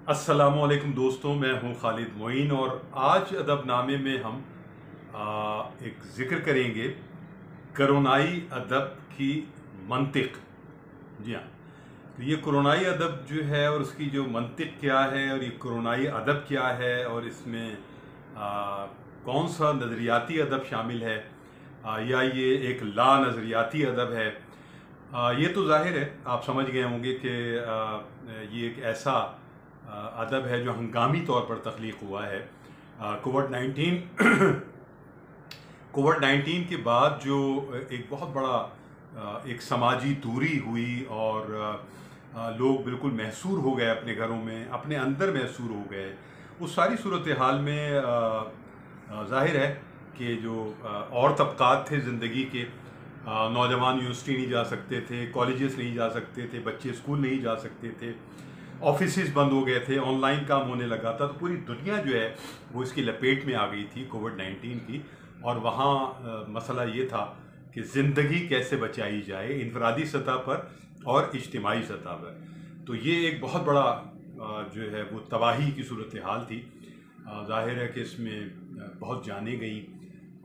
अस्सलामुअलैकुम दोस्तों, मैं हूं खालिद मोइन और आज अदबनामे में हम एक ज़िक्र करेंगे करोनाई अदब की मंतिक। जी हाँ, तो ये करोनाई अदब जो है और उसकी जो मंतिक क्या है और ये करोनाई अदब क्या है और इसमें कौन सा नज़रियाती अदब शामिल है, या ये एक ला नज़रियाती अदब है। ये तो जाहिर है, आप समझ गए होंगे कि ये एक ऐसा अदब है जो हंगामी तौर पर तख्लीक हुआ है। कोविड 19 कोविड 19 के बाद जो एक बहुत बड़ा एक समाजी दूरी हुई और लोग बिल्कुल महसूर हो गए अपने घरों में, अपने अंदर महसूर हो गए। उस सारी सूरत हाल में जाहिर है कि जो और तबकात थे ज़िंदगी के, नौजवान यूनिवर्सिटी नहीं जा सकते थे, कॉलेजेस नहीं जा सकते थे, बच्चे स्कूल नहीं जा सकते थे, ऑफिसेज बंद हो गए थे, ऑनलाइन काम होने लगा था। तो पूरी दुनिया जो है वो इसकी लपेट में आ गई थी कोविड 19 की। और वहाँ मसला ये था कि ज़िंदगी कैसे बचाई जाए इनफरादी सतह पर और इज्तिमाई सतह पर। तो ये एक बहुत बड़ा जो है वो तबाही की सूरत हाल थी। ज़ाहिर है कि इसमें बहुत जानें गई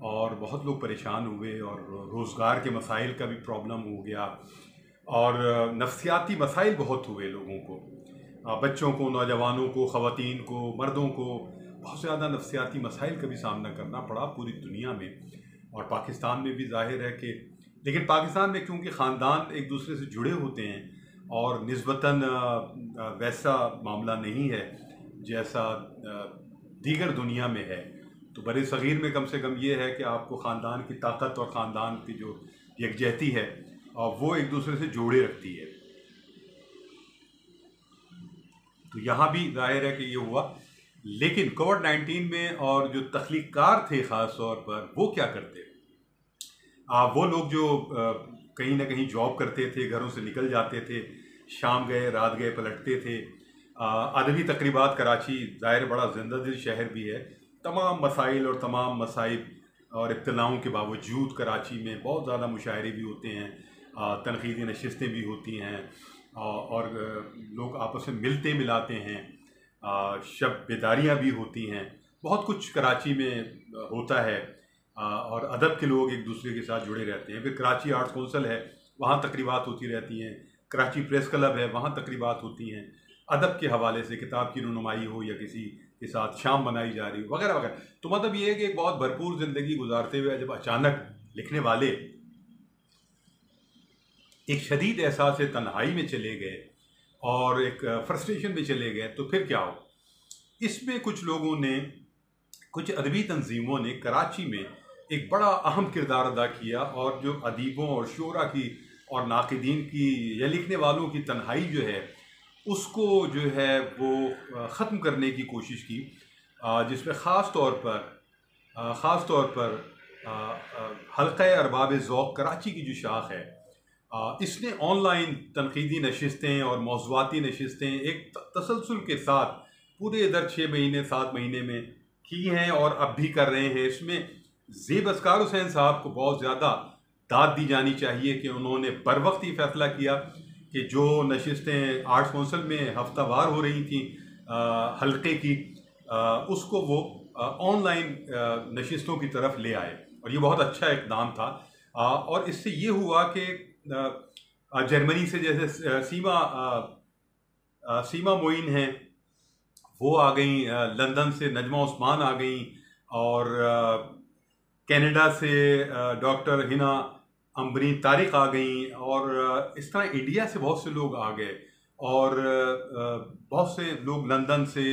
और बहुत लोग परेशान हुए और रोज़गार के मसाइल का भी प्रॉब्लम हो गया और नफ्सियाती मसाइल बहुत हुए लोगों को, बच्चों को, नौजवानों को, ख़वातीन को, मर्दों को बहुत ज़्यादा नफ्सियाती मसाइल का भी सामना करना पड़ा पूरी दुनिया में और पाकिस्तान में भी ज़ाहिर है कि। लेकिन पाकिस्तान में क्योंकि ख़ानदान एक दूसरे से जुड़े होते हैं और निस्बतन वैसा मामला नहीं है जैसा दीगर दुनिया में है, तो बड़े सग़ीर में कम से कम ये है कि आपको ख़ानदान की ताकत और ख़ानदान की जो यकजहती है वो एक दूसरे से जोड़े रखती है। तो यहाँ भी जाहिर है कि ये हुआ। लेकिन कोविड 19 में और जो तख्लीक़कार थे ख़ास तौर पर, वो क्या करते, वो लोग जो कहीं ना कहीं जॉब करते थे, घरों से निकल जाते थे, शाम गए रात गए पलटते थे। अदबी तकरीबात, कराची ज़ाहिर बड़ा जिंदा दिल शहर भी है, तमाम मसाइल और तमाम मसाइब और इब्तलाओं के बावजूद कराची में बहुत ज़्यादा मुशायरे भी होते हैं, तनक़ीदी नशिस्तें भी होती हैं और लोग आपस में मिलते मिलाते हैं, शब बेदारियाँ भी होती हैं, बहुत कुछ कराची में होता है और अदब के लोग एक दूसरे के साथ जुड़े रहते हैं। फिर कराची आर्ट्स कौंसिल है, वहाँ तकरीबात होती रहती हैं। कराची प्रेस क्लब है, वहाँ तकरीबात होती हैं अदब के हवाले से, किताब की रुनुमाई हो या किसी के साथ शाम मनाई जा रही हो वगैरह वगैरह। तो मतलब ये है कि एक बहुत भरपूर ज़िंदगी गुजारते हुए जब अचानक लिखने वाले एक शदीद एहसास तन्हाई में चले गए और एक फ्रस्ट्रेशन में चले गए, तो फिर क्या हो। इसमें कुछ लोगों ने, कुछ अदबी तंजीमों ने कराची में एक बड़ा अहम किरदार अदा किया और जो अदीबों और शोरा की और नाक़िदीन की या लिखने वालों की तन्हाई जो है उसको जो है वो ख़त्म करने की कोशिश की, जिसमें ख़ास तौर पर हल्क़ा अरबाब ज़ौक़ कराची की जो शाख है, इसने ऑनलाइन तनक़ीदी नशिस्तें और मौज़ूआती नशिस्तें एक तसलसल के साथ पूरे इधर 6 महीने 7 महीने में की हैं और अब भी कर रहे हैं। इसमें ज़ेब अस्कार हुसैन साहब को बहुत ज़्यादा दाद दी जानी चाहिए कि उन्होंने बर वक्त ही फैसला किया कि जो नशिस्तें आर्ट्स कौंसिल में हफ्तावार हो रही थी हल्के की, उसको वो ऑनलाइन नशिस्तों की तरफ ले आए और ये बहुत अच्छा इक़दाम था। और इससे ये हुआ कि जर्मनी से जैसे सीमा मोइन हैं, वो आ गई, लंदन से नजमा उस्मान आ गई और कनाडा से डॉक्टर हिना अम्बरी तारिक आ गई और इस तरह इंडिया से बहुत से लोग आ गए और बहुत से लोग लंदन से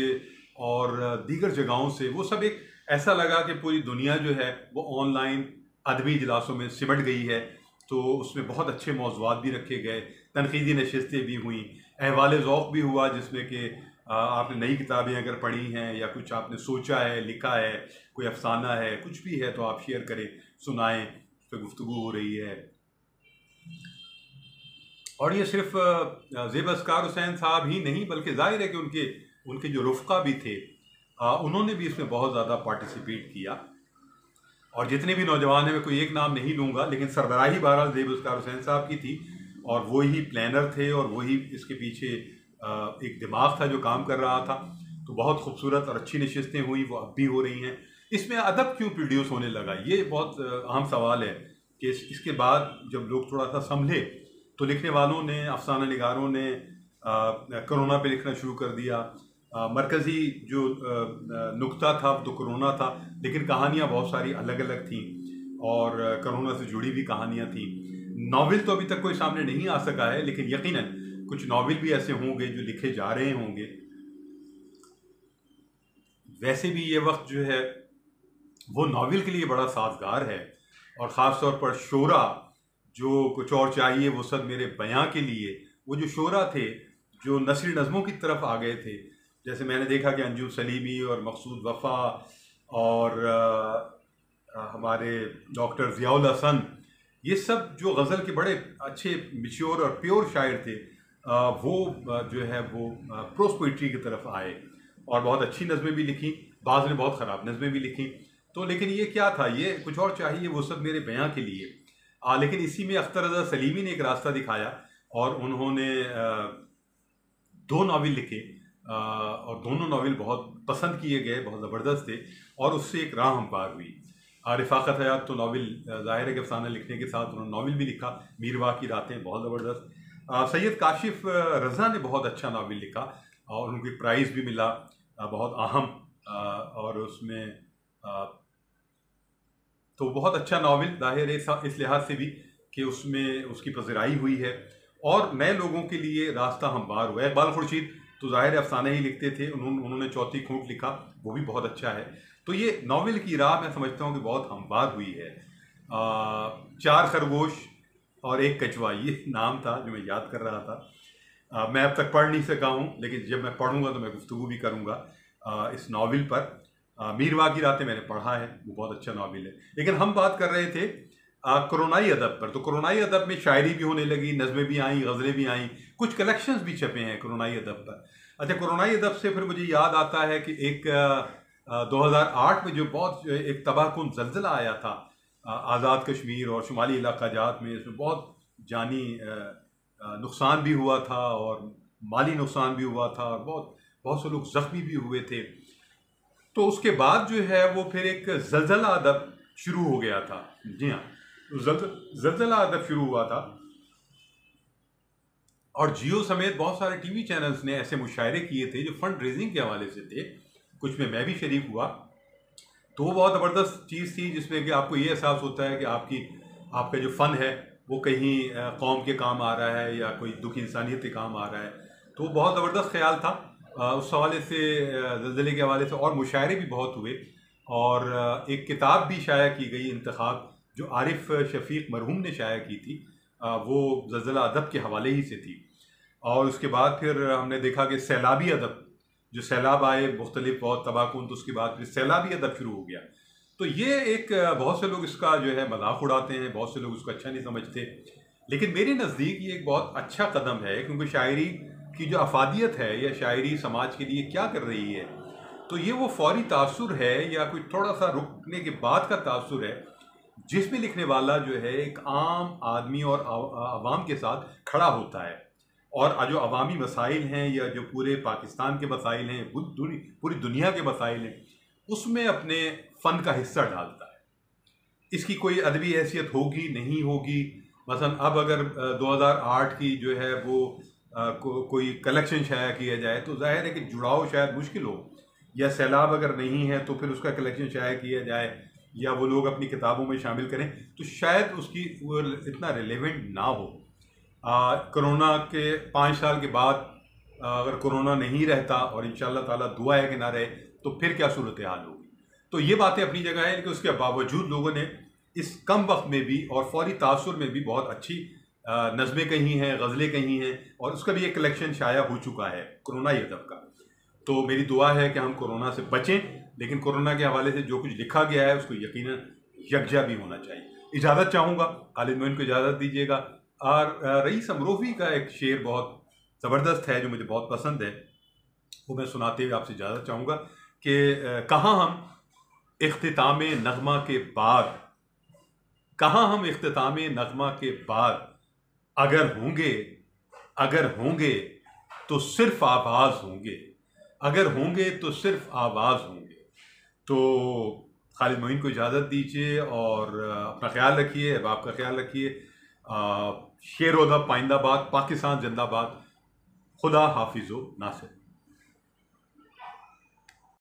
और दीगर जगहों से। वो सब एक ऐसा लगा कि पूरी दुनिया जो है वो ऑनलाइन अदबी इजलासों में सिमट गई है। तो उसमें बहुत अच्छे मौज़ूआत भी रखे गए, तनक़ीदी नशिस्तें भी हुई, अहवाल ज़ौक़ भी हुआ जिसमें कि आपने नई किताबें अगर पढ़ी हैं या कुछ आपने सोचा है, लिखा है, कोई अफसाना है, कुछ भी है तो आप शेयर करें, सुनाएं, उस पर गुफ्तगू हो रही है। और ये सिर्फ ज़ेब अस्कार हुसैन साहब ही नहीं, बल्कि जाहिर है कि उनके जो रुफ़क़ा भी थे, उन्होंने भी इसमें बहुत ज़्यादा पार्टिसिपेट किया। और जितने भी नौजवान हैं, मैं कोई एक नाम नहीं लूँगा, लेकिन सरबराही बहरहाल ज़ेब अस्कार हुसैन साहब की थी और वो ही प्लानर थे और वही इसके पीछे एक दिमाग था जो काम कर रहा था। तो बहुत खूबसूरत और अच्छी नशिस्तें हुई, वो अब भी हो रही हैं। इसमें अदब क्यों प्रोड्यूस होने लगा, ये बहुत अहम सवाल है कि इसके बाद जब लोग थोड़ा सा संभले तो लिखने वालों ने, अफसाना निगारों ने कोरोना पे लिखना शुरू कर दिया। मरकज़ी जो नुक्ता था वो तो कोरोना था, लेकिन कहानियाँ बहुत सारी अलग अलग थीं और कोरोना से जुड़ी भी कहानियाँ थीं। नावल तो अभी तक कोई सामने नहीं आ सका है, लेकिन यकीनन कुछ नावल भी ऐसे होंगे जो लिखे जा रहे होंगे। वैसे भी ये वक्त जो है वो नावल के लिए बड़ा साजगार है, और ख़ास तौर पर शोरा, जो कुछ और चाहिए वो सब मेरे बयां के लिए, वो जो शोरा थे जो नस्री नज़मों की तरफ आ गए थे, जैसे मैंने देखा कि अंजुम सलीमी और मकसूद वफ़ा और हमारे डॉक्टर ज़ियाउल हसन, ये सब जो गज़ल के बड़े अच्छे मिच्योर और प्योर शायर थे, वो जो है वो प्रोस पोइट्री की तरफ आए और बहुत अच्छी नज़में भी लिखी, बाज़ ने बहुत ख़राब नज़में भी लिखी। तो लेकिन ये क्या था, ये कुछ और चाहिए वो सब मेरे बयां के लिए। लेकिन इसी में अख्तर रज़ा सलीमी ने एक रास्ता दिखाया और उन्होंने दो नावल लिखे, और दोनों नावल बहुत पसंद किए गए, बहुत ज़बरदस्त थे, और उससे एक राह हमवार हुई। रिफ़ाक़त हयात तो नावल ज़ाहिर है कि अफ़साना लिखने के साथ उन्होंने नावल भी लिखा, मीरवा की रातें, बहुत ज़बरदस्त। सैयद काशिफ़ रज़ा ने बहुत अच्छा नावल लिखा और उनको प्राइज़ भी मिला, बहुत अहम, और उसमें तो बहुत अच्छा नावल ज़ाहिर है इस लिहाज से भी कि उसमें उसकी पज़राई हुई है और नए लोगों के लिए रास्ता हमवार हुआ है। इक़बाल खुर्शीद तो ज़ाहिर अफ़साने ही लिखते थे, उन्होंने चौथी खूंट लिखा, वो भी बहुत अच्छा है। तो ये नावल की राह मैं समझता हूँ कि बहुत हमवार हुई है। चार खरगोश और एक कछुआ, ये नाम था जो मैं याद कर रहा था। मैं अब तक पढ़ नहीं सका हूँ, लेकिन जब मैं पढ़ूँगा तो मैं गुफ्तगू भी करूँगा इस नावल पर। मीरवा की रातें मैंने पढ़ा है, वो बहुत अच्छा नावल है। लेकिन हम बात कर रहे थे कोरोनाई अदब पर। तो कोरोनाई अदब में शायरी भी होने लगी, नज़में भी आईं, गज़लें भी आईं, कुछ कलेक्शंस भी छपे हैं कोरोनाई अदब पर। अच्छा, कोरोनाई अदब से फिर मुझे याद आता है कि एक 2008 में जो बहुत एक तबाहकुन ज़लज़ला आया था आज़ाद कश्मीर और शुमाली इलाका जात में, इसमें बहुत जानी नुकसान भी हुआ था और माली नुकसान भी हुआ था और बहुत बहुत से लोग ज़ख्मी भी हुए थे। तो उसके बाद जो है वो फिर एक ज़लज़ला अदब शुरू हो गया था। जी हाँ, ज़लज़ला अदब शुरू हुआ था और जियो समेत बहुत सारे टीवी चैनल्स ने ऐसे मुशायरे किए थे जो फंड रेजिंग के हवाले से थे, कुछ में मैं भी शरीक हुआ। तो वो बहुत ज़बरदस्त चीज़ थी जिसमें कि आपको ये एहसास होता है कि आपका जो फ़न है वो कहीं कौम के काम आ रहा है या कोई दुख इंसानियत के काम आ रहा है। तो बहुत ज़बरदस्त ख्याल था उस हवाले से, ज़लज़ले के हवाले से, और मुशायरे भी बहुत हुए और एक किताब भी शाया की गई इंतखाब, जो आरिफ शफीक मरहूम ने शाया की थी, वो ज़लज़ला अदब के हवाले ही से थी। और उसके बाद फिर हमने देखा कि सैलाबी अदब, जो सैलाब आए मुख्तलिफ बहुत तबाहकुन, तो उसके बाद फिर सैलाबी अदब शुरू हो गया। तो ये एक बहुत से लोग इसका जो है मजाक उड़ाते हैं, बहुत से लोग उसको अच्छा नहीं समझते, लेकिन मेरे नज़दीक ये एक बहुत अच्छा कदम है, क्योंकि शायरी की जो अफादियत है या शायरी समाज के लिए क्या कर रही है, तो ये वो फौरी तासुर है या कोई थोड़ा सा रुकने के बाद का तासुर है, जिसमें लिखने वाला जो है एक आम आदमी और आवाम के साथ खड़ा होता है और जो अवामी मसाइल हैं या जो पूरे पाकिस्तान के मसाइल हैं, पूरी दुनिया के मसाइल हैं, उसमें अपने फ़न का हिस्सा डालता है। इसकी कोई अदबी हैसियत होगी नहीं होगी, मसलन अब अगर 2008 की जो है वो कोई कलेक्शन शाया किया जाए तो जाहिर है कि जुड़ाव शायद मुश्किल हो, या सैलाब अगर नहीं है तो फिर उसका कलेक्शन शाया किया जाए या वो लोग अपनी किताबों में शामिल करें तो शायद उसकी वो इतना रिलेवेंट ना हो। कोरोना के 5 साल के बाद अगर कोरोना नहीं रहता, और इंशाअल्लाह ताला दुआ है कि ना रहे, तो फिर क्या सूरत हाल होगी। तो ये बातें अपनी जगह है, लेकिन उसके बावजूद लोगों ने इस कम वक्त में भी और फौरी तासुर में भी बहुत अच्छी नज़में कही हैं, गज़लें कही हैं, और उसका भी एक कलेक्शन शाया हो चुका है कोरोनाई अदब का। तो मेरी दुआ है कि हम कोरोना से बचें, लेकिन कोरोना के हवाले से जो कुछ लिखा गया है उसको यकीनन यकजा भी होना चाहिए। इजाज़त चाहूँगा, खालिद मोइन को इजाज़त दीजिएगा। और रईस अमरोही का एक शेर बहुत ज़बरदस्त है जो मुझे बहुत पसंद है, वो मैं सुनाते हुए आपसे इजाज़त चाहूँगा कि कहाँ हम इख्तिताम नग़मा के बाद, कहाँ हम इख्तिताम नग़मा के बाद, अगर होंगे तो सिर्फ आवाज़ होंगे, अगर होंगे तो सिर्फ आवाज़ होंगे। तो खालिद मोइन को इजाज़त दीजिए और अपना ख्याल रखिए, अहबाब का ख्याल रखिए। शेर ओदा पाइंदाबाद, पाकिस्तान जिंदाबाद। खुदा हाफिज़ो नासिर।